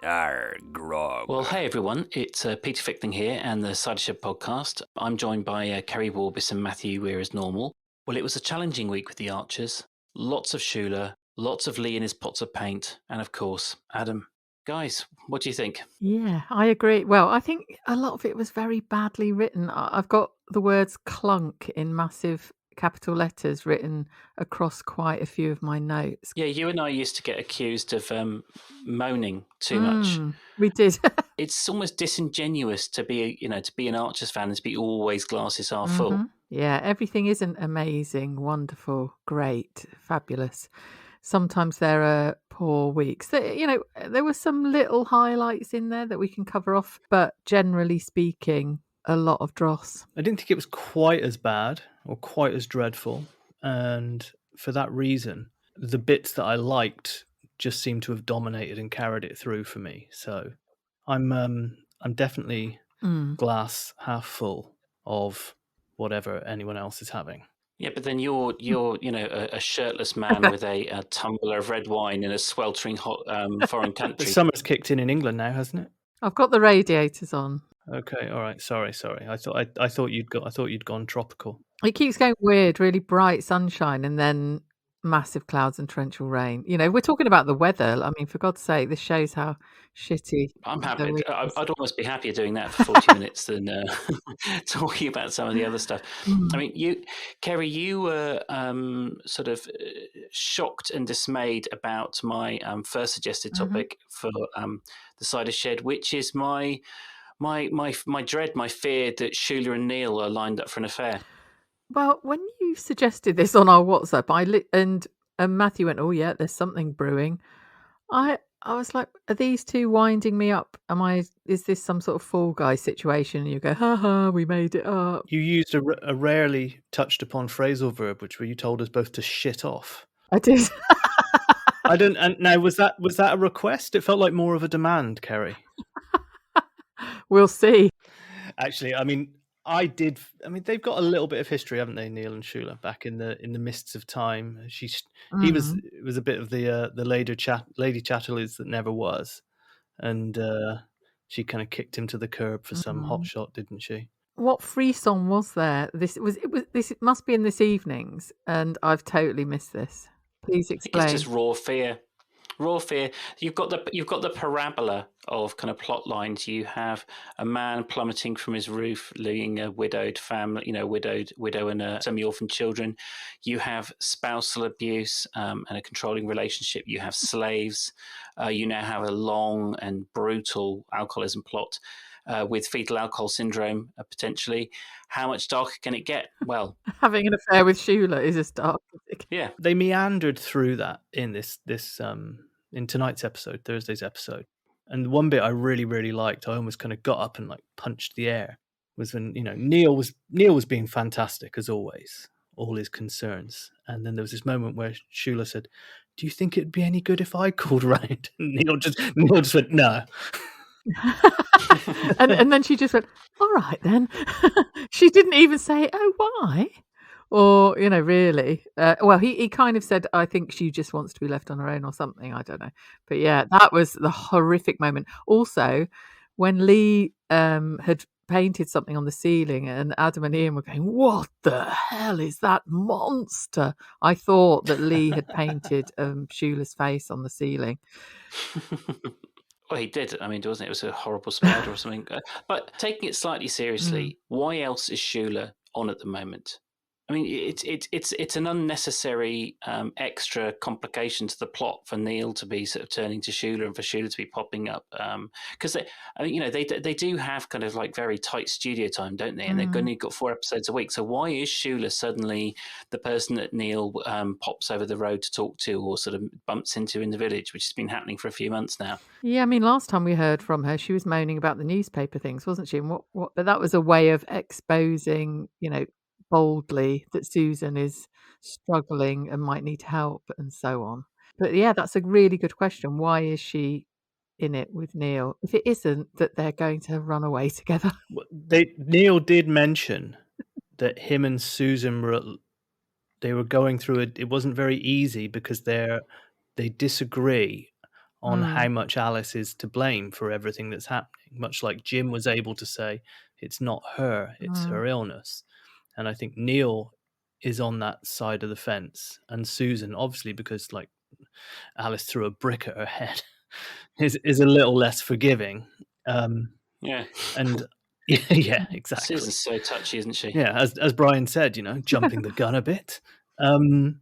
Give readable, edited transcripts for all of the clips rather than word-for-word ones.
Arr, grog. Well, hey everyone, it's Peter Fickling here and the Sideshed podcast. I'm joined by Keri Warbis and Matthew Weir as normal. Well, it was a challenging week with the Archers. Lots of Shula, lots of Lee in his pots of paint, and of course, Adam. Guys, what do you think? Yeah, I agree. Well, I think a lot of it was very badly written. I've got the words clunk in massive capital letters written across quite a few of my notes. Yeah, you and I used to get accused of moaning too much. We did. It's almost disingenuous to be, to be an Archers fan and to be always glasses half full. Yeah, everything isn't amazing, wonderful, great, fabulous. Sometimes there are poor weeks. There were some little highlights in there that we can cover off, but generally speaking, a lot of dross. I didn't think it was quite as bad or quite as dreadful, and for that reason, the bits that I liked just seemed to have dominated and carried it through for me. So I'm definitely glass half full of whatever anyone else is having. Yeah, but then you're a shirtless man with a tumbler of red wine in a sweltering hot foreign country. The summer's kicked in England now, hasn't it? I've got the radiators on. Okay, all right. Sorry. I thought you'd gone tropical. It keeps going weird, really bright sunshine, and then massive clouds and torrential rain. We're talking about the weather. I mean, for God's sake, this shows how shitty. I'm happy. I'd almost be happier doing that for 40 minutes than talking about some of the other stuff. I mean, Keri, you were sort of shocked and dismayed about my first suggested topic for the Cider Shed, which is my dread, my fear that Shula and Neil are lined up for an affair. Well, when you suggested this on our WhatsApp, and Matthew went, "Oh yeah, there's something brewing." I was like, "Are these two winding me up? Is this some sort of Fall Guy situation?" And you go, "Ha ha, we made it up." You used a rarely touched upon phrasal verb, which you told us both to shit off. I did. I don't. And now, was that a request? It felt like more of a demand, Keri. We'll see. Actually, I mean, they've got a little bit of history, haven't they, Neil and Shula? Back in the mists of time, it was a bit of the Lady Chatterley's that never was, and she kind of kicked him to the curb for some hot shot, didn't she? What frisson was there? This must be in this evening's, and I've totally missed this. Please explain. It's just raw fear. Raw fear. You've got the parabola of kind of plot lines. You have a man plummeting from his roof, leaving a widowed family, widow and semi-orphan children. You have spousal abuse and a controlling relationship. You have slaves. You now have a long and brutal alcoholism plot with fetal alcohol syndrome potentially. How much darker can it get? Well, having an affair with Shula is as dark. Yeah, they meandered through that in this in tonight's episode, Thursday's episode. And one bit I really, really liked, I almost kind of got up and like punched the air, was when Neil was being fantastic as always, all his concerns, and then there was this moment where Shula said, "Do you think it'd be any good if I called round?" And Neil just went, "No." and then she just went, "All right then." She didn't even say, "Oh, why?" Or, really. Well, he kind of said, "I think she just wants to be left on her own," or something. I don't know. But yeah, that was the horrific moment. Also, when Lee had painted something on the ceiling and Adam and Ian were going, "What the hell is that monster?" I thought that Lee had painted Shula's face on the ceiling. Well, he did. I mean, wasn't it? It was a horrible spider or something. But taking it slightly seriously, why else is Shula on at the moment? I mean, it's an unnecessary extra complication to the plot for Neil to be sort of turning to Shula and for Shula to be popping up because they do have kind of like very tight studio time, don't they? And they've only got 4 episodes a week. So why is Shula suddenly the person that Neil pops over the road to talk to or sort of bumps into in the village, which has been happening for a few months now? Yeah, I mean, last time we heard from her, she was moaning about the newspaper things, wasn't she? And what? But that was a way of exposing, boldly that Susan is struggling and might need help and so on. But yeah, that's a really good question. Why is she in it with Neil if it isn't that they're going to run away together? Neil did mention that him and Susan were going through it. It wasn't very easy because they disagree on how much Alice is to blame for everything that's happening, much like Jim was able to say it's not her, it's her illness. And I think Neil is on that side of the fence, and Susan, obviously, because like Alice threw a brick at her head, is a little less forgiving. Yeah. And yeah, exactly. Susan's so touchy, isn't she? Yeah, as Brian said, jumping the gun a bit. And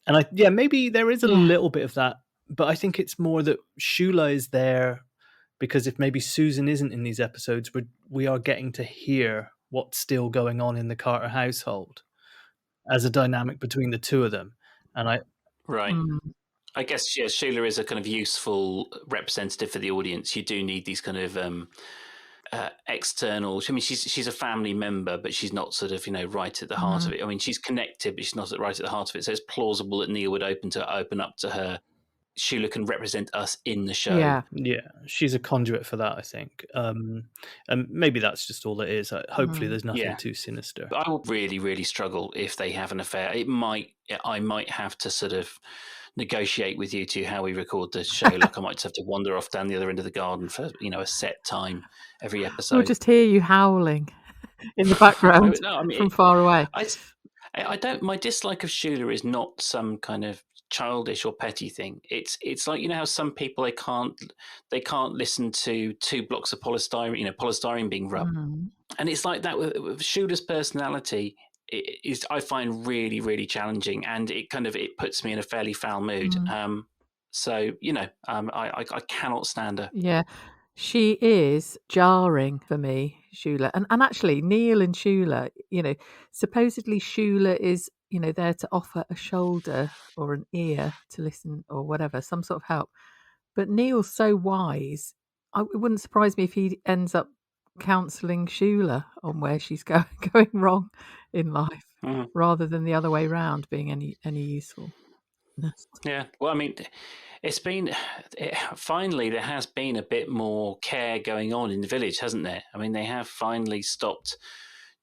maybe there is a little bit of that, but I think it's more that Shula is there because if maybe Susan isn't in these episodes, we are getting to hear what's still going on in the Carter household as a dynamic between the two of them. And Right. I guess, yeah, Shula is a kind of useful representative for the audience. You do need these kind of external. I mean, she's a family member, but she's not sort of right at the heart of it. I mean, she's connected, but she's not right at the heart of it. So it's plausible that Neil would open up to her. Shula can represent us in the show. Yeah, she's a conduit for that, I think. And maybe that's just all it is. Hopefully, there's nothing too sinister. But I will really, really struggle if they have an affair. I might have to sort of negotiate with you two how we record the show. Like I might just have to wander off down the other end of the garden for a set time every episode. We'll just hear you howling in the background from far away. I don't. My dislike of Shula is not some kind of childish or petty thing. It's like how some people they can't listen to 2 blocks of polystyrene being rubbed, and it's like that with Shula's personality. Is I find really, really challenging, and it puts me in a fairly foul mood. So I cannot stand her. Yeah, she is jarring for me, Shula, and actually Neil and Shula. Supposedly Shula is there to offer a shoulder or an ear to listen or whatever, some sort of help. But Neil's so wise. It wouldn't surprise me if he ends up counselling Shula on where she's going wrong in life, rather than the other way round being any usefulness. Yeah, well, I mean, finally there has been a bit more care going on in the village, hasn't there? I mean, they have finally stopped,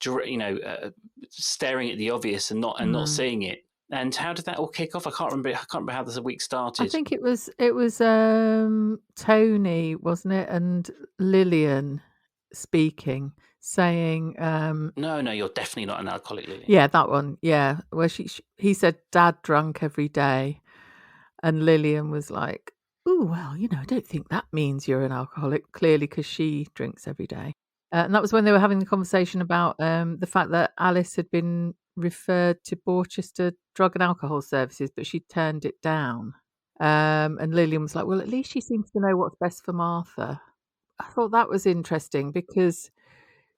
staring at the obvious and not seeing it. And how did that all kick off? I can't remember how this week started. I think it was Tony, wasn't it, and Lillian speaking, saying, "No, you're definitely not an alcoholic, Lillian." Yeah, that one. Yeah, where he said, "Dad drank every day," and Lillian was like, "Oh well, I don't think that means you're an alcoholic." Clearly, because she drinks every day. And that was when they were having the conversation about the fact that Alice had been referred to Borchester Drug and Alcohol Services, but she turned it down. And Lillian was like, well, at least she seems to know what's best for Martha. I thought that was interesting because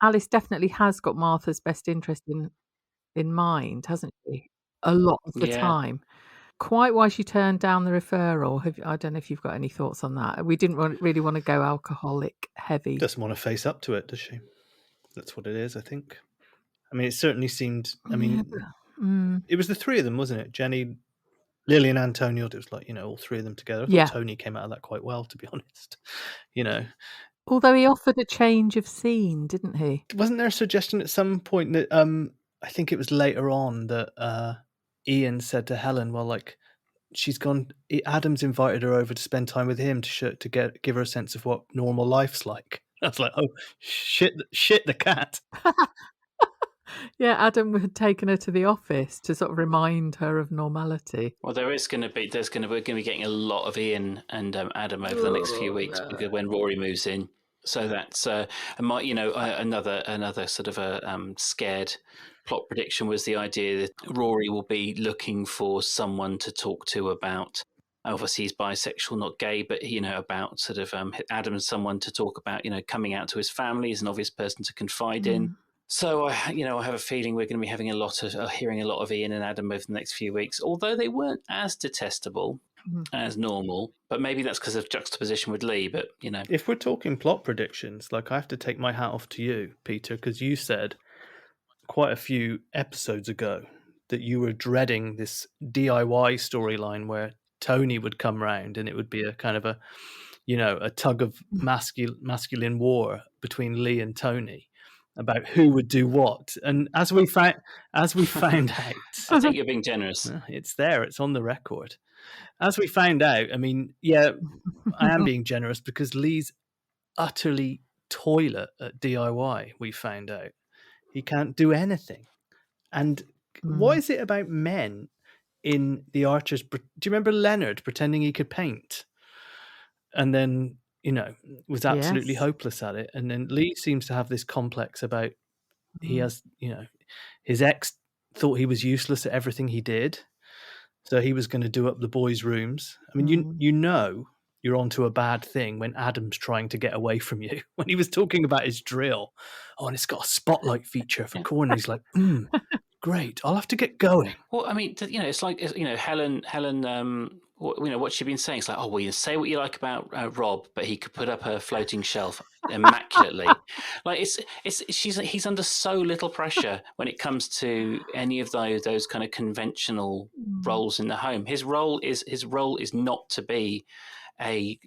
Alice definitely has got Martha's best interest in mind, hasn't she? A lot of the time. Quite why she turned down the referral. I don't know if you've got any thoughts on that. We didn't really want to go alcoholic heavy. Doesn't want to face up to it, does she? That's what it is, I think. I mean, it certainly seemed. I mean, it was the 3 of them, wasn't it? Jenny, Lily, and Antonio. It was like all 3 of them together. I thought Tony came out of that quite well, to be honest. Although he offered a change of scene, didn't he? Wasn't there a suggestion at some point that I think it was later on that Ian said to Helen, "Well, like she's gone. Adam's invited her over to spend time with him to give her a sense of what normal life's like." I was like, "Oh shit the cat." Yeah, Adam had taken her to the office to sort of remind her of normality. Well, we're going to be getting a lot of Ian and Adam over the next few weeks because when Rory moves in. So that's another sort of a scared plot prediction was the idea that Rory will be looking for someone to talk to about. Obviously, he's bisexual, not gay, but about sort of Adam and someone to talk about coming out to his family as an obvious person to confide in. So I have a feeling we're going to be having hearing a lot of Ian and Adam over the next few weeks, although they weren't as detestable as normal. But maybe that's because of juxtaposition with Lee. But if we're talking plot predictions, like I have to take my hat off to you, Peter, because you said quite a few episodes ago that you were dreading this DIY storyline where Tony would come round and it would be a kind of a tug of masculine war between Lee and Tony about who would do what. And as we found out, I think you're being generous. It's there. It's on the record. As we found out, I mean, yeah, I am being generous because Lee's utterly toilet at DIY, we found out. He can't do anything. And what is it about men in the Archers? Do you remember Leonard pretending he could paint? And then, was absolutely Yes. hopeless at it. And then Lee seems to have this complex about he has, his ex thought he was useless at everything he did. So he was going to do up the boys' rooms. I mean, you're onto a bad thing when Adam's trying to get away from you. When he was talking about his drill, and it's got a spotlight feature for corner. He's like, great, I'll have to get going. Well, I mean, it's like, Helen, what she's been saying. It's like, oh, well, you say what you like about Rob, but he could put up a floating shelf immaculately. Like he's under so little pressure when it comes to any of those kind of conventional roles in the home. His role is not to be a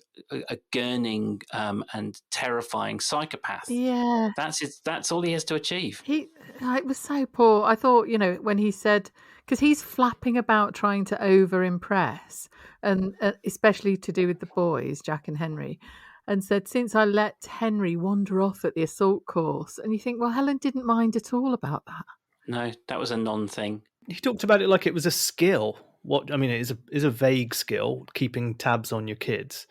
gurning and terrifying psychopath. Yeah, that's all he has to achieve. It was so poor. I thought, when he said, because he's flapping about trying to over impress, and especially to do with the boys, Jack and Henry, and said, since I let Henry wander off at the assault course, and you think, well, Helen didn't mind at all about that. No, that was a non-thing. He talked about it like it was a skill. It is a vague skill, keeping tabs on your kids,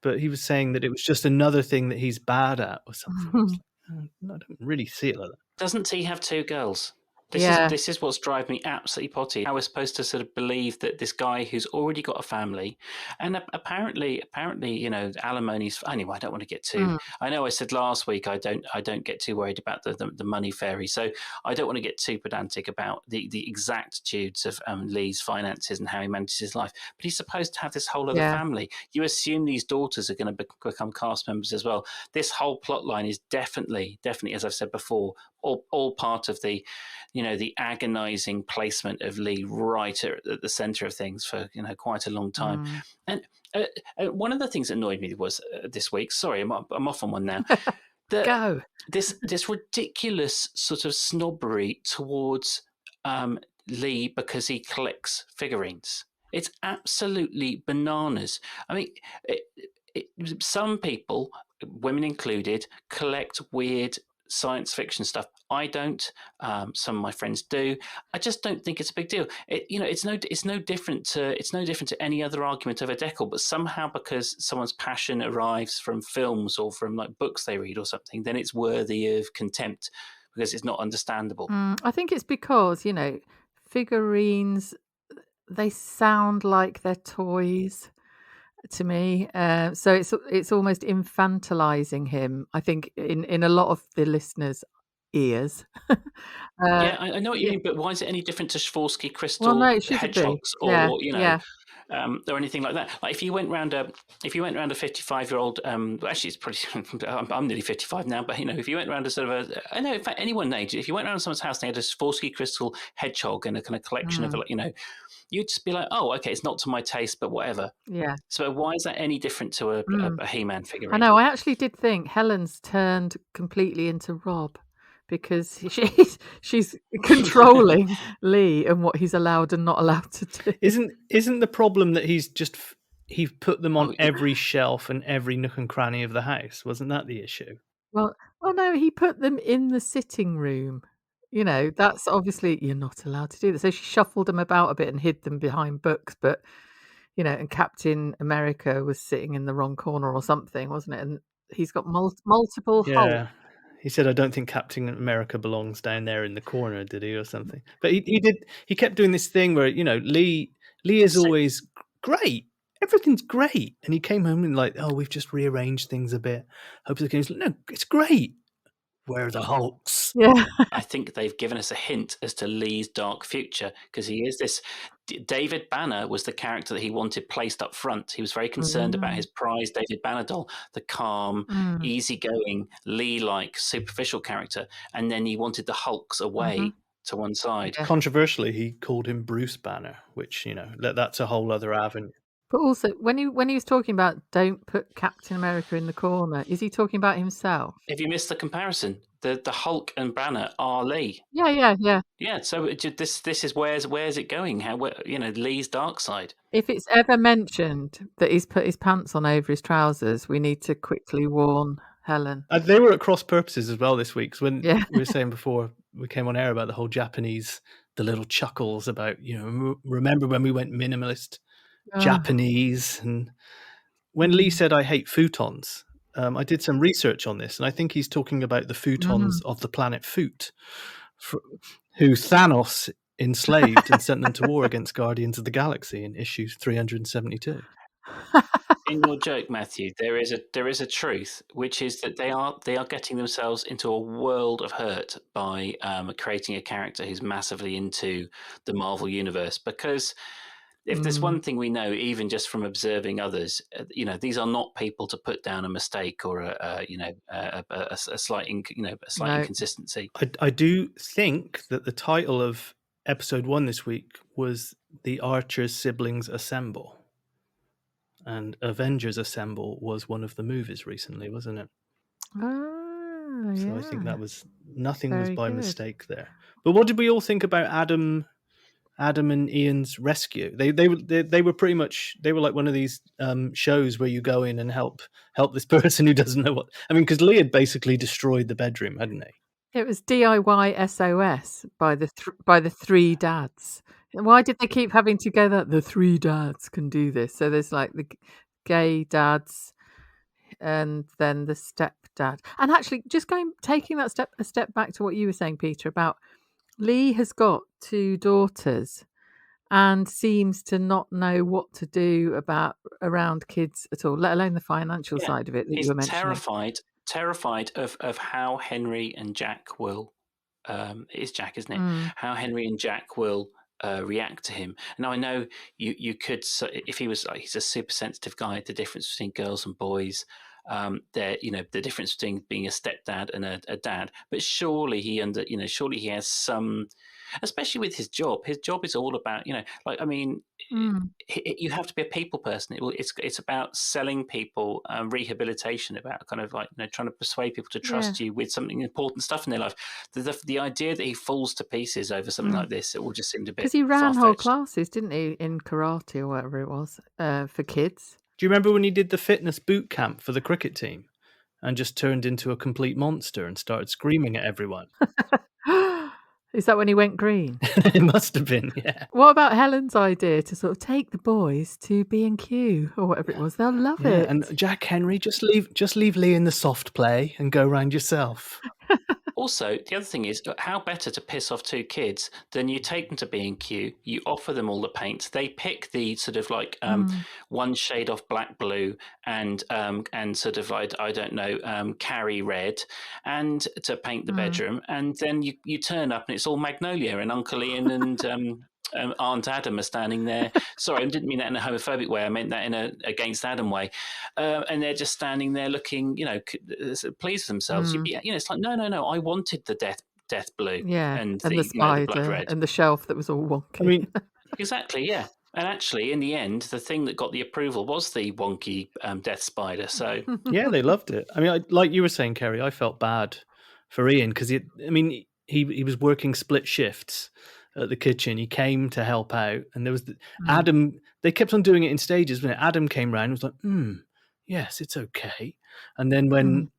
but he was saying that it was just another thing that he's bad at or something. I don't really see it like that. Doesn't he have two girls? This is what's driving me absolutely potty. How we're supposed to sort of believe that this guy who's already got a family, and apparently, alimony's. Anyway, I don't want to get too. I know I said last week I don't get too worried about the money fairy, so I don't want to get too pedantic about the exactitudes of Lee's finances and how he manages his life. But he's supposed to have this whole other family. You assume these daughters are going to become cast members as well. This whole plot line is definitely, as I've said before, all part of the agonizing placement of Lee right at the center of things for quite a long time. And one of the things that annoyed me was this week. Sorry, I'm off on one now. Go. This ridiculous sort of snobbery towards Lee because he collects figurines. It's absolutely bananas. I mean, some people, women included, collect weird science fiction stuff. I don't. Some of my friends do. I just don't think it's a big deal. It's no different to any other argument over decor. But somehow, because someone's passion arrives from films or from like books they read or something, then it's worthy of contempt because it's not understandable. I think it's because figurines, they sound like they're toys to me, so it's almost infantilizing him, I think, in a lot of the listeners' ears. Yeah, I know what you mean, but why is it any different to Swarovski crystal Well, no, it shouldn't hedgehogs be. or or anything like that? Like if you went round a 55-year-old, actually it's pretty. I'm nearly 55 now, but if you went round a sort of I know, in fact, anyone age, if you went around someone's house and they had a Swarovski crystal hedgehog and a kind of collection of you'd just be like, oh, okay, it's not to my taste, but whatever. Yeah. So why is that any different to a He-Man figurine? I know. I actually did think Helen's turned completely into Rob because she's controlling Lee and what he's allowed and not allowed to do. Isn't the problem that he's put them on every shelf and every nook and cranny of the house? Wasn't that the issue? Well, no, he put them in the sitting room. That's obviously you're not allowed to do that. So she shuffled them about a bit and hid them behind books, but and Captain America was sitting in the wrong corner or something, wasn't it? And he's got multiple Yeah. He said, I don't think Captain America belongs down there in the corner, did he, or something? But he kept doing this thing where, Lee is always great. Everything's great. And he came home and like, oh, we've just rearranged things a bit. Hope the game's like, no, it's great. Where are the Hulks? Yeah. I think they've given us a hint as to Lee's dark future because he is this. David Banner was the character that he wanted placed up front. He was very concerned about his prized David Banner doll, the calm, easygoing, Lee-like, superficial character, and then he wanted the Hulks away to one side. Controversially, he called him Bruce Banner, which that's a whole other avenue. But also, when he was talking about don't put Captain America in the corner, is he talking about himself? If you missed the comparison, the Hulk and Banner are Lee. Yeah. Yeah, so this is where's it going? Lee's dark side. If it's ever mentioned that he's put his pants on over his trousers, we need to quickly warn Helen. They were at cross purposes as well this week. Because when Yeah. we were saying before we came on air about the whole Japanese, the little chuckles about, remember when we went minimalist Japanese, and when Lee said I hate futons, I did some research on this, and I think he's talking about the futons of the planet Foot, who Thanos enslaved and sent them to war against Guardians of the Galaxy in issue 372. In your joke, Matthew, there is a truth, which is that they are getting themselves into a world of hurt by creating a character who's massively into the Marvel universe. Because if there's one thing we know, even just from observing others, these are not people to put down a mistake or a slight inconsistency. I do think that the title of episode 1 this week was The Archer's Siblings Assemble. And Avengers Assemble was one of the movies recently, wasn't it? So I think that was nothing was by mistake there. But what did we all think about Adam and Ian's rescue? They were pretty much, they were like one of these shows where you go in and help this person who doesn't know what. I mean, because Lee had basically destroyed the bedroom, hadn't he? It was DIY SOS by the three dads. Why did they keep having to go that the three dads can do this? So there's like the gay dads and then the stepdad. And actually, just taking that a step back to what you were saying, Peter, about Lee has got 2 daughters and seems to not know what to do around kids at all, let alone the financial side of it that you were mentioning. Terrified of how Henry and Jack will it is Jack, isn't it? How Henry and Jack will react to him. Now I know you could, if he was like, he's a super sensitive guy, the difference between girls and boys, the difference between being a stepdad and a dad, but surely he has some, especially with his job is all about, you have to be a people person. It's about selling people rehabilitation, about kind of like, trying to persuade people to trust you with something important stuff in their life. The idea that he falls to pieces over something like this, it will just seem a bit, because he ran whole classes, didn't he, in karate or whatever it was, for kids. Do you remember when he did the fitness boot camp for the cricket team and just turned into a complete monster and started screaming at everyone? Is that when he went green? It must have been, yeah. What about Helen's idea to sort of take the boys to B&Q or whatever it was? They'll love it. And Jack Henry, just leave Lee in the soft play and go round yourself. Also, the other thing is, how better to piss off 2 kids than you take them to B&Q, you offer them all the paints, they pick the sort of like one shade off black blue and sort of like, I don't know, Keri red, and to paint the bedroom, and then you turn up and it's all magnolia, and Uncle Ian and Aunt Adam are standing there. Sorry, I didn't mean that in a homophobic way. I meant that in a against Adam way. And they're just standing there looking, pleased with themselves. It's like, no. I wanted the death blue. Yeah, and the spider, the blood red, and the shelf that was all wonky. I mean, exactly, yeah. And actually, in the end, the thing that got the approval was the wonky death spider. So yeah, they loved it. I mean, like you were saying, Keri, I felt bad for Ian because he was working split shifts at the kitchen. He came to help out, and there was Adam. They kept on doing it in stages. When Adam came round, and was like, yes, it's okay. And then when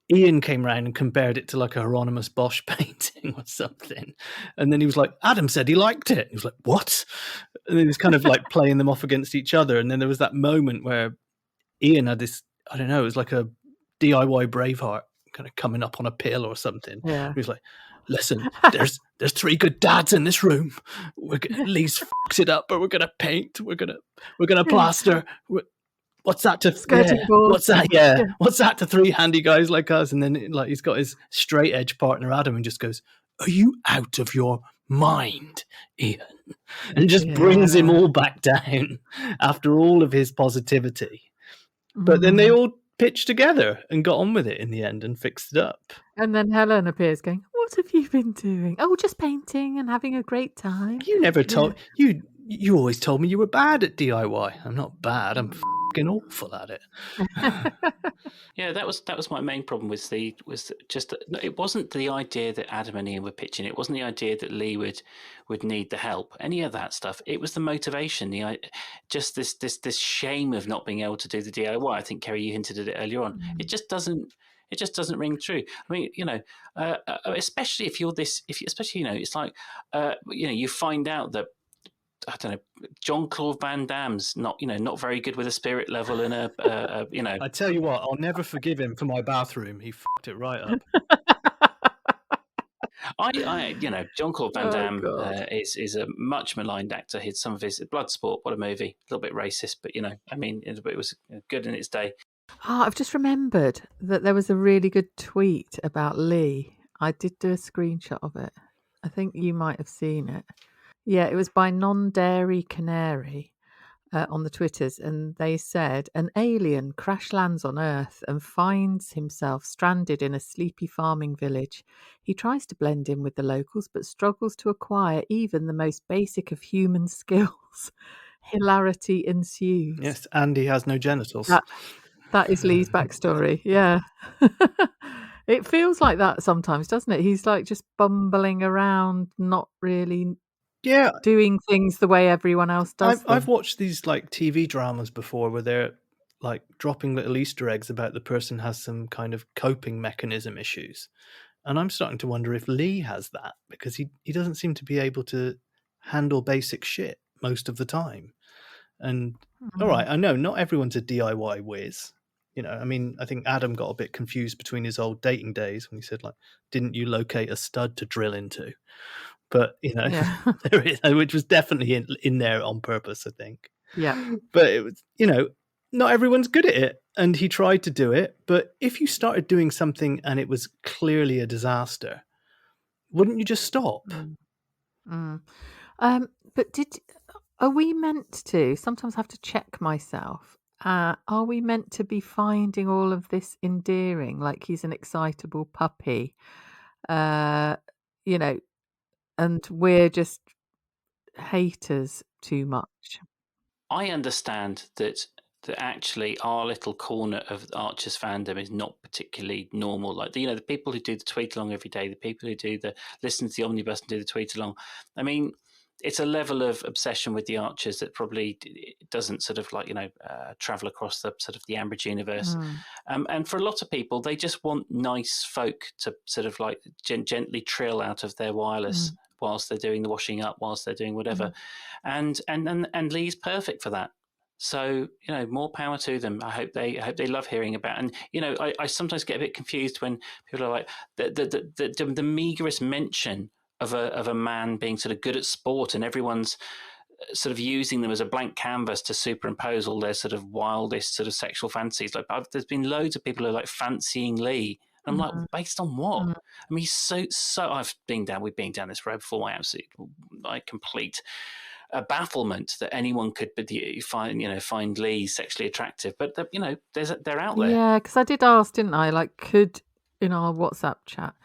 Ian came round and compared it to like a Hieronymus Bosch painting or something, and then he was like, Adam said he liked it. He was like, what? And he was kind of like playing them off against each other. And then there was that moment where Ian had this, I don't know, it was like a DIY Braveheart kind of coming up on a pill or something. Yeah. He was like, listen, there's 3 good dads in this room. Lee's fucks it up, but we're gonna paint. We're gonna plaster. What's that to skirting board? What's that? Yeah. What's that to 3 handy guys like us? And then like he's got his straight edge partner Adam, and just goes, "Are you out of your mind, Ian?" And just brings him all back down after all of his positivity. But then they all pitched together and got on with it in the end and fixed it up. And then Helen appears going, what have you been doing? Oh, just painting and having a great time. You never told You always told me you were bad at DIY. I'm not bad. I'm fucking awful at it. Yeah, that was my main problem was just it wasn't the idea that Adam and Ian were pitching. It wasn't the idea that Lee would need the help. Any of that stuff. It was the motivation. Just this shame of not being able to do the DIY. I think Keri, you hinted at it earlier on. It just doesn't ring true. I mean, especially if you're especially it's like you find out that I don't know, Jean-Claude Van Damme's not very good with a spirit level and I tell you what, I'll never forgive him for my bathroom. He fucked it right up. Jean-Claude Van Oh, Damme God. is a much maligned actor. Some of his Bloodsport, what a movie, a little bit racist, but it was good in its day. Oh, I've just remembered that there was a really good tweet about Lee. I did do a screenshot of it. I think you might have seen it. Yeah, it was by Non-Dairy Canary on the Twitters, and they said an alien crash lands on Earth and finds himself stranded in a sleepy farming village. He tries to blend in with the locals, but struggles to acquire even the most basic of human skills. Hilarity ensues. Yes, and he has no genitals. That is Lee's backstory. Yeah. It feels like that sometimes, doesn't it? He's like just bumbling around, not really doing things the way everyone else does. I've watched these like TV dramas before where they're like dropping little Easter eggs about the person has some kind of coping mechanism issues. And I'm starting to wonder if Lee has that because he doesn't seem to be able to handle basic shit most of the time. And all right, I know not everyone's a DIY whiz. I mean, I think Adam got a bit confused between his old dating days when he said, like, didn't you locate a stud to drill into? But, there is, which was definitely in there on purpose, I think. Yeah. But it was, not everyone's good at it. And he tried to do it. But if you started doing something and it was clearly a disaster, wouldn't you just stop? But are we meant to? Sometimes I have to check myself. Are we meant to be finding all of this endearing, like he's an excitable puppy, and we're just haters too much? I understand that actually our little corner of Archer's fandom is not particularly normal. Like the people who do the tweet along every day, the people who listen to the omnibus and do the tweet along. I mean, it's a level of obsession with the Archers that probably doesn't sort of like travel across the sort of the Ambridge universe. And for a lot of people, they just want nice folk to sort of like gently trill out of their wireless whilst they're doing the washing up, whilst they're doing whatever. And Lee's perfect for that. So more power to them. I hope they love hearing about. And I sometimes get a bit confused when people are like the meagerest mention of a man being sort of good at sport, and everyone's sort of using them as a blank canvas to superimpose all their sort of wildest sort of sexual fantasies. Like there's been loads of people who are like fancying Lee. And I'm like, based on what? I mean, he's so. We've been down this road before. My absolute, complete bafflement that anyone could find Lee sexually attractive, but they're out there. Yeah, because I did ask, didn't I? Like, could in our WhatsApp chat,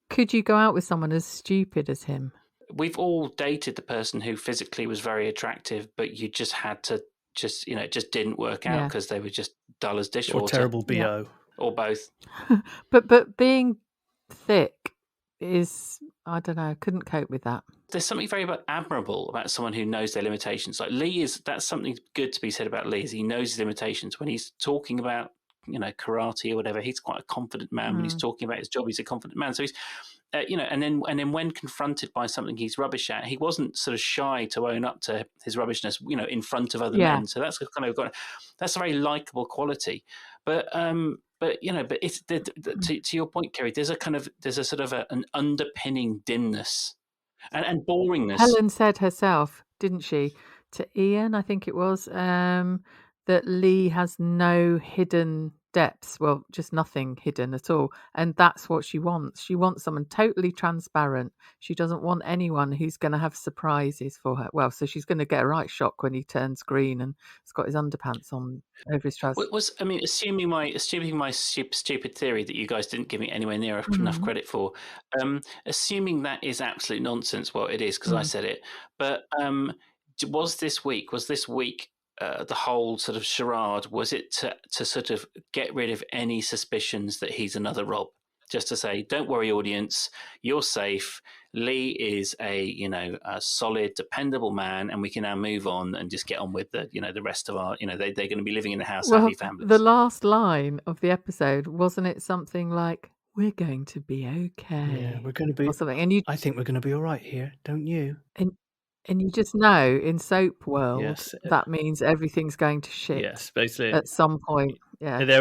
could you go out with someone as stupid as him? We've all dated the person who physically was very attractive, but you just had to it just didn't work out because they were just dull as dishwater or terrible BO or both. but being thick is, I don't know, I couldn't cope with that. There's something very admirable about someone who knows their limitations. Like Lee that's something good to be said about Lee. Is he knows his limitations when he's talking about karate or whatever. He's quite a confident man. When he's talking about his job, he's a confident man. So he's and then when confronted by something he's rubbish at, he wasn't sort of shy to own up to his rubbishness, in front of other men. So that's kind of that's a very likable quality. But it's to your point, Keri. There's a sort of an underpinning dimness and boringness. Helen said herself, didn't she, to Ian? I think it was that Lee has no hidden depths. Well, just nothing hidden at all, and that's what she wants. She wants someone totally transparent. She doesn't want anyone who's going to have surprises for her. Well, so she's going to get a right shock when he turns green and has got his underpants on over his trousers. Assuming my stupid theory that you guys didn't give me anywhere near enough credit for, assuming that is absolute nonsense. Well, it is because I said it, but was this week the whole sort of charade? Was it to sort of get rid of any suspicions that he's another Rob? Just to say, don't worry, audience, you're safe. Lee is a solid, dependable man, and we can now move on and just get on with the rest of our, they're going to be living in the house, happy families. The last line of the episode, wasn't it something like, "We're going to be okay"? Yeah, we're going to be. Or something, and I think we're going to be all right here, don't you? And you just know in soap world Yes. that means everything's going to shit. Yes, basically. At some point, yeah.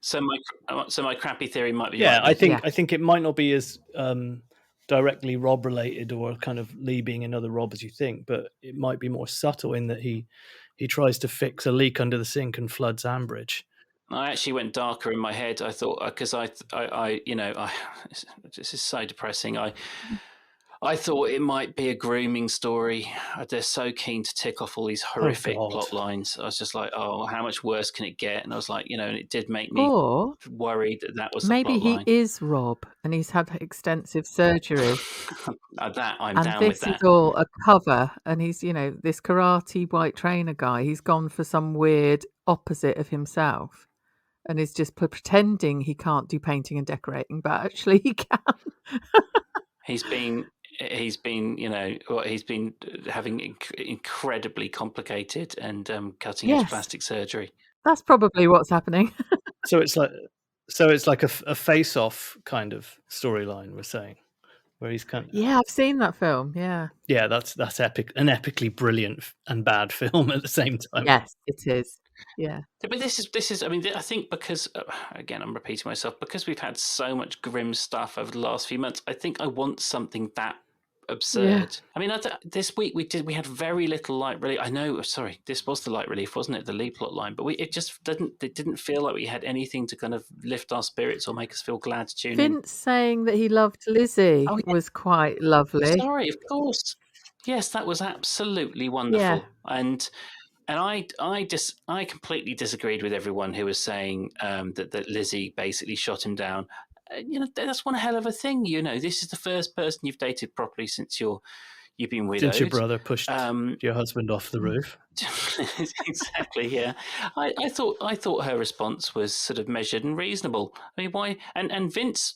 So my crappy theory might be. Yeah, I think it might not be as directly Rob related or kind of Lee being another Rob as you think, but it might be more subtle in that he tries to fix a leak under the sink and floods Ambridge. I actually went darker in my head. I thought, because this is so depressing. I thought it might be a grooming story. They're so keen to tick off all these horrific plot lines. I was just like, oh, how much worse can it get? And I was like, and it did make me worried that was the plot line. Maybe he is Rob and he's had extensive surgery. I'm down with that. And this is all a cover. And he's, this karate white trainer guy, he's gone for some weird opposite of himself and is just pretending he can't do painting and decorating, but actually he can. He's been having incredibly complicated and cutting edge plastic surgery. That's probably what's happening. So it's like a face-off kind of storyline, we're saying, where he's kind of... Yeah, I've seen that film. Yeah, that's epic, an epically brilliant and bad film at the same time. Yes, it is. Yeah, but this is. I mean, I think because again, I'm repeating myself, because we've had so much grim stuff over the last few months. I think I want something that absurd. Yeah. I mean, this week we had very little light relief. I know. Sorry, this was the light relief, wasn't it? The Lee plot line, but it didn't feel like we had anything to kind of lift our spirits or make us feel glad to tune in. Vince saying that he loved Lizzie was quite lovely. Sorry, of course. Yes, that was absolutely wonderful. Yeah. And I completely disagreed with everyone who was saying that Lizzie basically shot him down. That's one hell of a thing. This is the first person you've dated properly since you've been widowed. Since your brother pushed your husband off the roof. Exactly. Yeah. I thought her response was sort of measured and reasonable. I mean, why? And Vince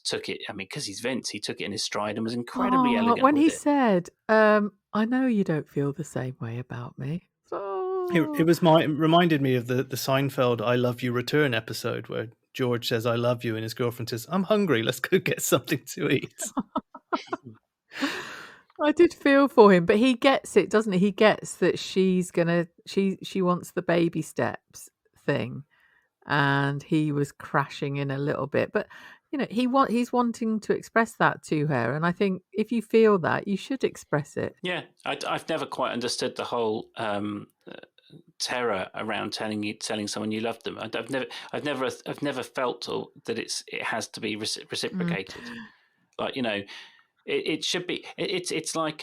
took it. I mean, because he's Vince, he took it in his stride and was incredibly elegant. When he said, "I know you don't feel the same way about me." It reminded me of the Seinfeld "I Love You" return episode where George says "I love you" and his girlfriend says, "I'm hungry. Let's go get something to eat." I did feel for him, but he gets it, doesn't he? He gets that she wants the baby steps thing, and he was crashing in a little bit, but he's wanting to express that to her, and I think if you feel that, you should express it. Yeah, I've never quite understood the whole terror around telling someone you love them. I've never felt that it has to be reciprocated. Like it should be. It's like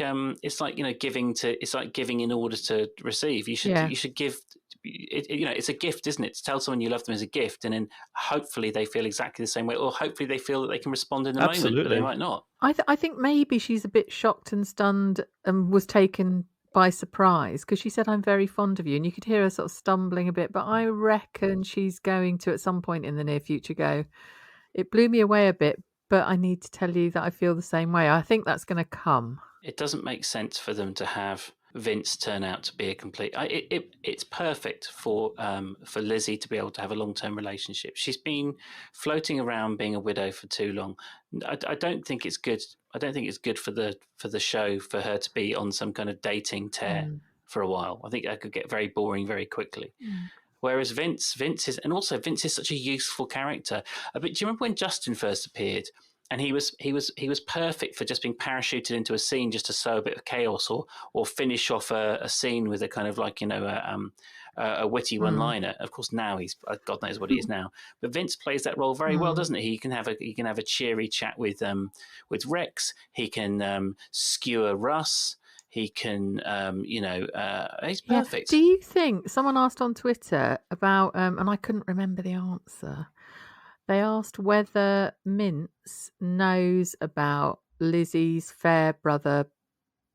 giving in order to receive. You should give. It's a gift, isn't it? To tell someone you love them is a gift, and then hopefully they feel exactly the same way, or hopefully they feel that they can respond in the moment, but they might not. I think maybe she's a bit shocked and stunned and was taken by surprise because she said, "I'm very fond of you," and you could hear her sort of stumbling a bit. But I reckon she's going to, at some point in the near future, go, "It blew me away a bit, but I need to tell you that I feel the same way." I think that's going to come. It doesn't make sense for them to have Vince turn out to be a complete. It's perfect for Lizzie to be able to have a long-term relationship. She's been floating around being a widow for too long. I don't think it's good. I don't think it's good for the show for her to be on some kind of dating tear for a while. I think that could get very boring very quickly. Whereas Vince is such a useful character. But do you remember when Justin first appeared? And he was perfect for just being parachuted into a scene just to sow a bit of chaos or finish off a scene with a kind of like a witty one-liner. Of course, now he's God knows what he is now. But Vince plays that role very well, doesn't he? He can have a cheery chat with Rex. He can skewer Russ. He can he's perfect. Do you think someone asked on Twitter about and I couldn't remember the answer. They asked whether Mintz knows about Lizzie's fair brother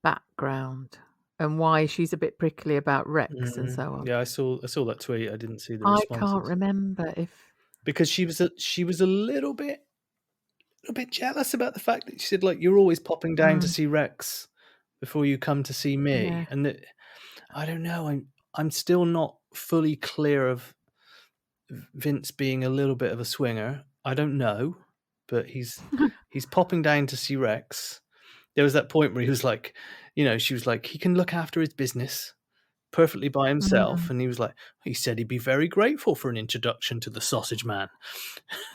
background and why she's a bit prickly about Rex and so on. Yeah, I saw that tweet. I didn't see the I responses. can't remember if because she was a little bit jealous about the fact that she said, like, you're always popping down to see Rex before you come to see me. Yeah. And I don't know. I'm still not fully clear of Vince being a little bit of a swinger. I don't know, but he's popping down to see Rex. There was that point where he was like, she was like, he can look after his business perfectly by himself, and he was like, he said he'd be very grateful for an introduction to the sausage man.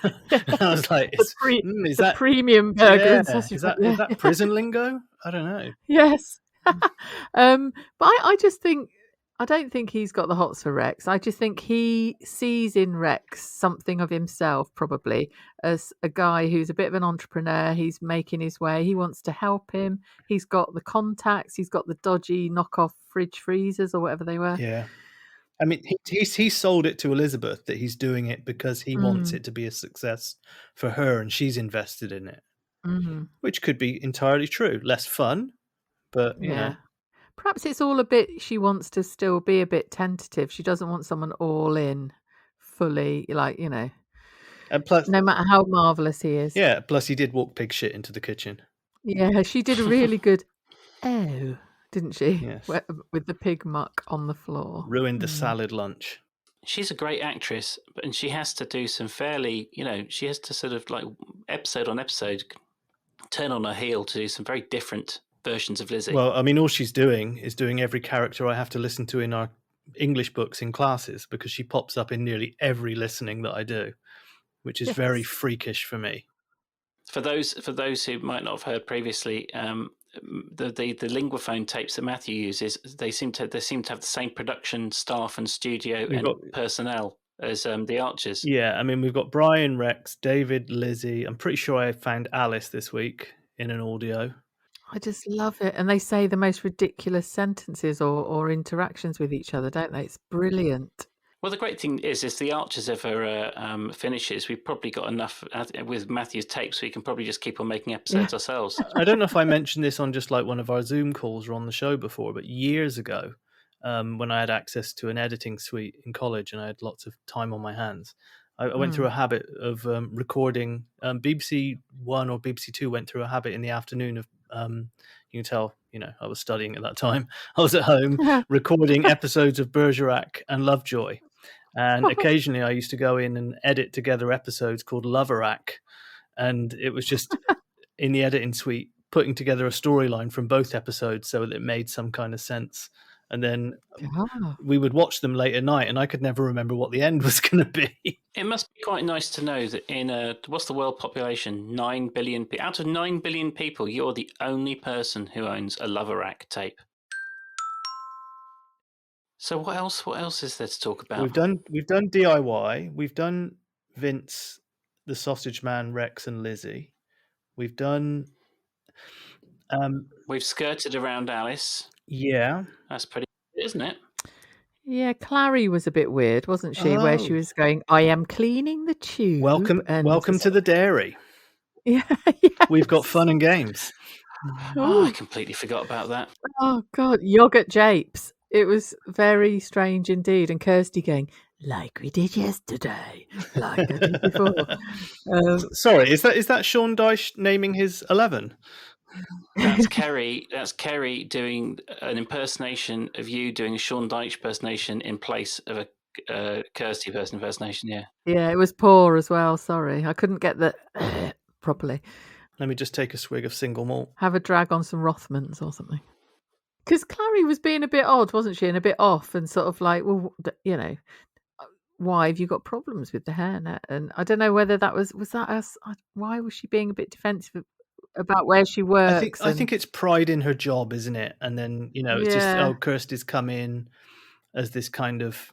I was like, is that premium burger and sausage? Is that prison lingo? I don't know. Yes. But I just think, I don't think he's got the hots for Rex. I just think he sees in Rex something of himself, probably, as a guy who's a bit of an entrepreneur. He's making his way. He wants to help him. He's got the contacts. He's got the dodgy knockoff fridge freezers or whatever they were. Yeah. I mean, he sold it to Elizabeth that he's doing it because he wants it to be a success for her, and she's invested in it, which could be entirely true. Less fun, but you know. Perhaps it's all a bit, she wants to still be a bit tentative. She doesn't want someone all in, fully, like, And plus, no matter how marvellous he is. Yeah, plus he did walk pig shit into the kitchen. Yeah, she did a really good didn't she? Yes. With the pig muck on the floor. Ruined the salad lunch. She's a great actress, and she has to do some fairly, she has to sort of, like, episode on episode, turn on her heel to do some very different versions of Lizzie. Well, I mean, all she's doing is doing every character I have to listen to in our English books in classes, because she pops up in nearly every listening that I do, which is very freakish for me. For those who might not have heard previously, the linguaphone tapes that Matthew uses, they seem to have the same production staff and studio personnel as the Archers. Yeah, I mean, we've got Brian, Rex, David, Lizzie. I'm pretty sure I found Alice this week in an audio. I just love it. And they say the most ridiculous sentences or interactions with each other, don't they? It's brilliant. Well, the great thing is if the Archers ever finishes, we've probably got enough with Matthew's tapes, we can probably just keep on making episodes ourselves. I don't know if I mentioned this on just like one of our Zoom calls or on the show before, but years ago, when I had access to an editing suite in college and I had lots of time on my hands, I went through a habit of recording. BBC One or BBC Two went through a habit in the afternoon of, you can tell, I was studying at that time. I was at home recording episodes of Bergerac and Lovejoy. And occasionally I used to go in and edit together episodes called Loverac. And it was just in the editing suite, putting together a storyline from both episodes so that it made some kind of sense. And then we would watch them late at night, and I could never remember what the end was going to be. It must be quite nice to know that in what's the world population? 9 billion. Out of 9 billion people, you're the only person who owns a Loverac tape. So what else is there to talk about? We've done DIY. We've done Vince, the Sausage Man, Rex, and Lizzie. We've done. We've skirted around Alice. Yeah, that's pretty good, isn't it? Yeah, Clary was a bit weird, wasn't she? Where she was going, I am cleaning the tube. Welcome to the dairy. Yeah, we've got fun and games. Oh, I completely forgot about that. Oh God, yogurt japes. It was very strange indeed. And Kirsty going, like we did yesterday, like I did before. Sorry, is that Sean Dyche naming his 11? That's Keri. That's Keri doing an impersonation of you, doing a Sean Dyche impersonation in place of a Kirsty impersonation. Yeah. Yeah, it was poor as well. Sorry, I couldn't get the properly. Let me just take a swig of single malt. Have a drag on some Rothmans or something. Because Clary was being a bit odd, wasn't she, and a bit off, and sort of like, well, why have you got problems with the hairnet? And I don't know whether that was that us. Why was she being a bit defensive about where she works? I think it's pride in her job, isn't it? And then it's just Kirsty's come in as this kind of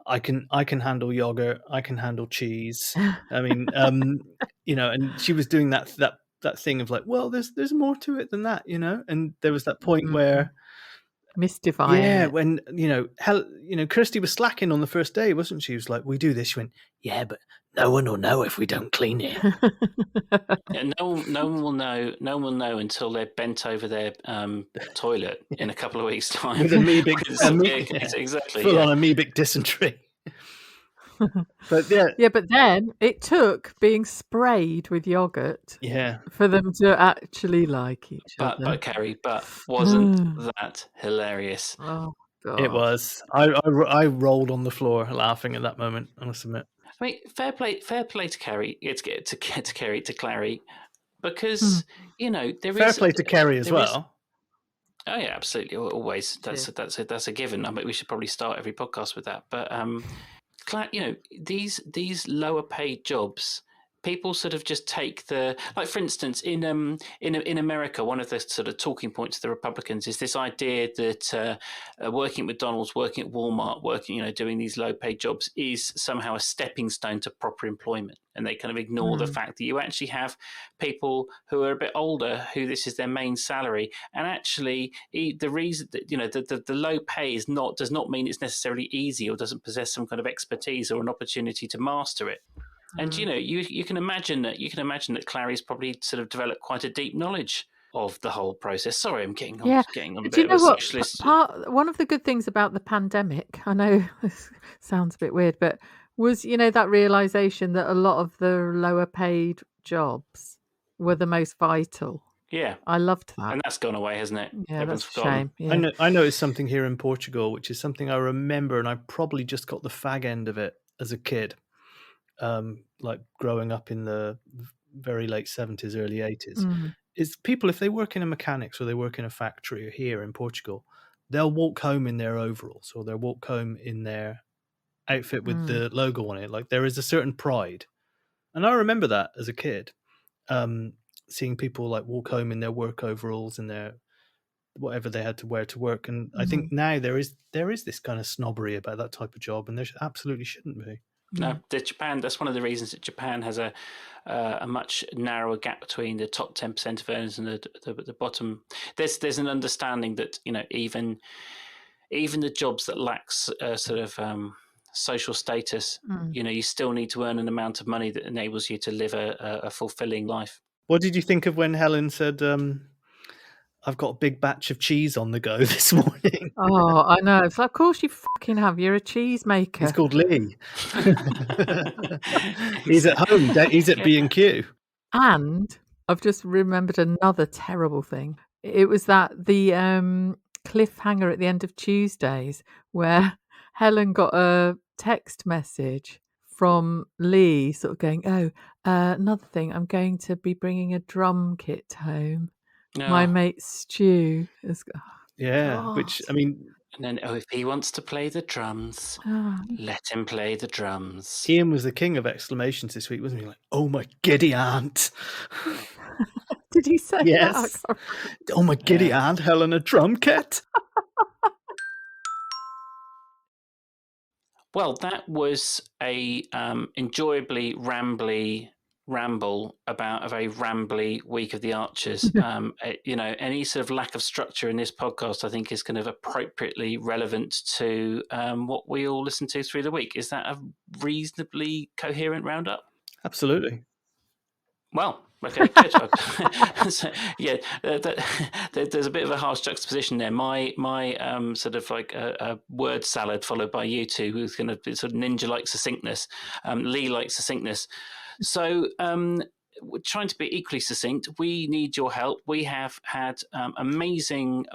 I can handle yogurt, I can handle cheese. I mean, and she was doing that thing of like, well, there's more to it than that, And there was that point where mystifying. Yeah, when Kirsty was slacking on the first day, wasn't she? She was like, we do this. She went, yeah, but No one will know if we don't clean it. Yeah, no one will know. No one will know until they're bent over their toilet in a couple of weeks' time with amoebic, exactly, full on amoebic dysentery. But but then it took being sprayed with yogurt for them to actually like each other. But Keri, wasn't that hilarious? Oh God, it was. I rolled on the floor laughing at that moment, I must admit. I mean, fair play to Keri. To Clary, because there fair is play to Keri as well. Oh yeah, absolutely. Always. That's a given. I mean, we should probably start every podcast with that. But these lower paid jobs, people sort of just take like, for instance, in America, one of the sort of talking points of the Republicans is this idea that working at McDonald's, working at Walmart, doing these low paid jobs is somehow a stepping stone to proper employment. And they kind of ignore the fact that you actually have people who are a bit older who this is their main salary. And actually, the reason that the low pay does not mean it's necessarily easy or doesn't possess some kind of expertise or an opportunity to master it. And you can imagine that Clary's probably sort of developed quite a deep knowledge of the whole process. Sorry, I'm getting on a bit of a socialist. One of the good things about the pandemic, I know this sounds a bit weird, but was that realization that a lot of the lower paid jobs were the most vital. Yeah, I loved that, and that's gone away, hasn't it? Yeah, Everyone's that's forgotten. a shame. Yeah. I noticed something here in Portugal, which is something I remember, and I probably just got the fag end of it as a kid. Like growing up in the very late 70s, early 80s, is people, if they work in a mechanics or they work in a factory here in Portugal, they'll walk home in their overalls or they'll walk home in their outfit with the logo on it. Like, there is a certain pride. And I remember that as a kid, seeing people like walk home in their work overalls and their whatever they had to wear to work. And I think now there is this kind of snobbery about that type of job, and there absolutely shouldn't be. No, Japan. That's one of the reasons that Japan has a much narrower gap between the top 10% of earners and the bottom. There's an understanding that even the jobs that lacks sort of social status, you still need to earn an amount of money that enables you to live a fulfilling life. What did you think of when Helen said, I've got a big batch of cheese on the go this morning? Oh, I know. It's like, of course you fucking have. You're a cheese maker. He's called Lee. He's at home. He's at B&Q. And I've just remembered another terrible thing. It was that the cliffhanger at the end of Tuesdays where Helen got a text message from Lee sort of going, another thing, I'm going to be bringing a drum kit home. My mate Stu is... which, I mean... And then, if he wants to play the drums, let him play the drums. Ian was the king of exclamations this week, wasn't he? Like, oh my giddy aunt. Did he say yes. that? Oh my giddy aunt, Helen, a drum kit. Well, that was a enjoyably ramble about a very rambly week of the Archers. Any sort of lack of structure in this podcast, I think, is kind of appropriately relevant to what we all listen to through the week. Is that a reasonably coherent roundup? Absolutely. Well, okay, good. So, there's a bit of a harsh juxtaposition there. My sort of like a word salad followed by you two, who's going to be sort of ninja-like succinctness. Lee likes succinctness. So we're trying to be equally succinct. We need your help. We have had amazing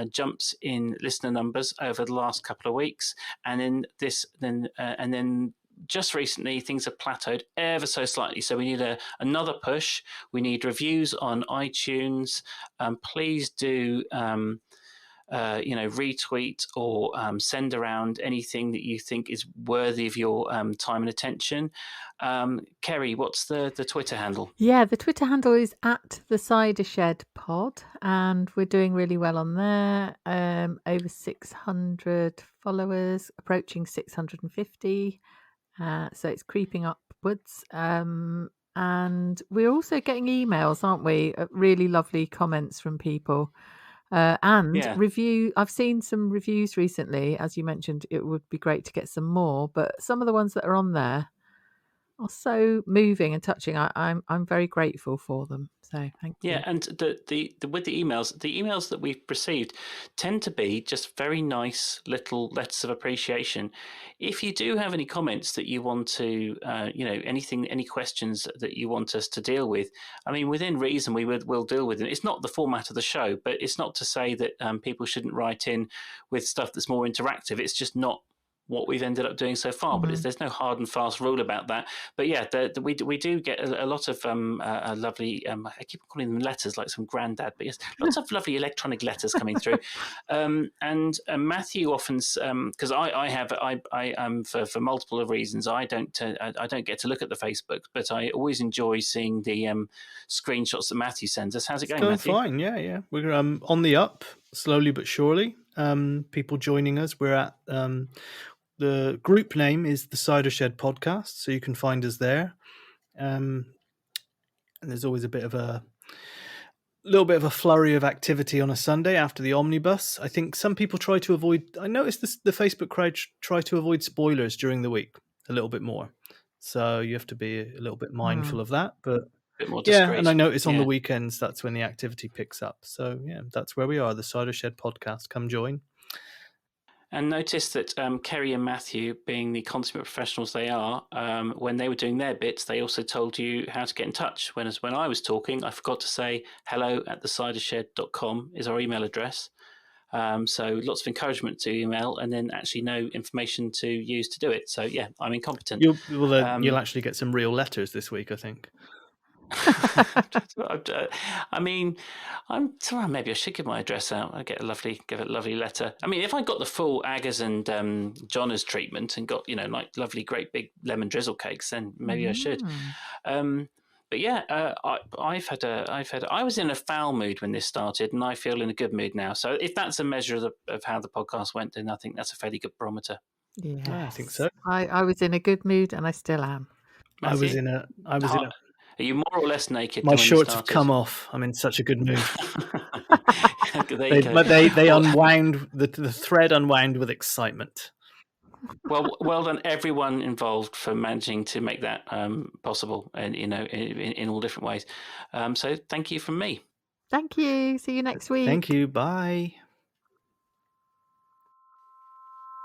jumps in listener numbers over the last couple of weeks, and then just recently things have plateaued ever so slightly. So we need another push. We need reviews on iTunes. Please do retweet or send around anything that you think is worthy of your time and attention. Keri, what's the Twitter handle? Yeah, the Twitter handle is @thecidershed_pod, and we're doing really well on there. Over 600 followers, approaching 650. So it's creeping upwards. And we're also getting emails, aren't we? Really lovely comments from people. Review. I've seen some reviews recently. As you mentioned, it would be great to get some more, but some of the ones that are on there are so moving and touching. I'm very grateful for them. So thank you. Yeah, and the with the emails that we've received tend to be just very nice little letters of appreciation. If you do have any comments that you want to, any questions that you want us to deal with, I mean, within reason, we'll deal with it. It's not the format of the show, but it's not to say that people shouldn't write in with stuff that's more interactive. It's just not what we've ended up doing so far, but there's no hard and fast rule about that. But yeah, we do get a lot of lovely. I keep calling them letters, like some granddad, but yes, lots of lovely electronic letters coming through. And Matthew often, because for multiple reasons, I don't get to look at the Facebook, but I always enjoy seeing the screenshots that Matthew sends us. How's it going, Matthew? Fine, yeah. We're on the up, slowly but surely. People joining us. We're at the group name is the Cider Shed Podcast, so you can find us there. And there's always a little bit of a flurry of activity on a Sunday after the omnibus. I think some people try to avoid. I noticed the Facebook crowd try to avoid spoilers during the week a little bit more, so you have to be a little bit mindful of that. But bit more discreet. And I notice on the weekends that's when the activity picks up. So yeah, that's where we are. The Cider Shed Podcast. Come join. And notice that Keri and Matthew, being the consummate professionals they are, when they were doing their bits, they also told you how to get in touch. When I was talking, I forgot to say hello@thecidershed.com is our email address. So lots of encouragement to email, and then actually no information to use to do it. So yeah, I'm incompetent. You'll actually get some real letters this week, I think. I mean, maybe I should give my address out. I give a lovely letter. I mean, if I got the full Aggers and Johners treatment and got like lovely, great big lemon drizzle cakes, then maybe I should. But yeah, I was in a foul mood when this started, and I feel in a good mood now. So if that's a measure of how the podcast went, then I think that's a fairly good barometer. Yeah, I think so. I was in a good mood, and I still am. Matthew? Are you more or less naked? My shorts have come off. I'm in such a good mood. They unwound. The thread unwound with excitement. Well done, everyone involved, for managing to make that possible, and in all different ways. So thank you from me. Thank you. See you next week. Thank you. Bye.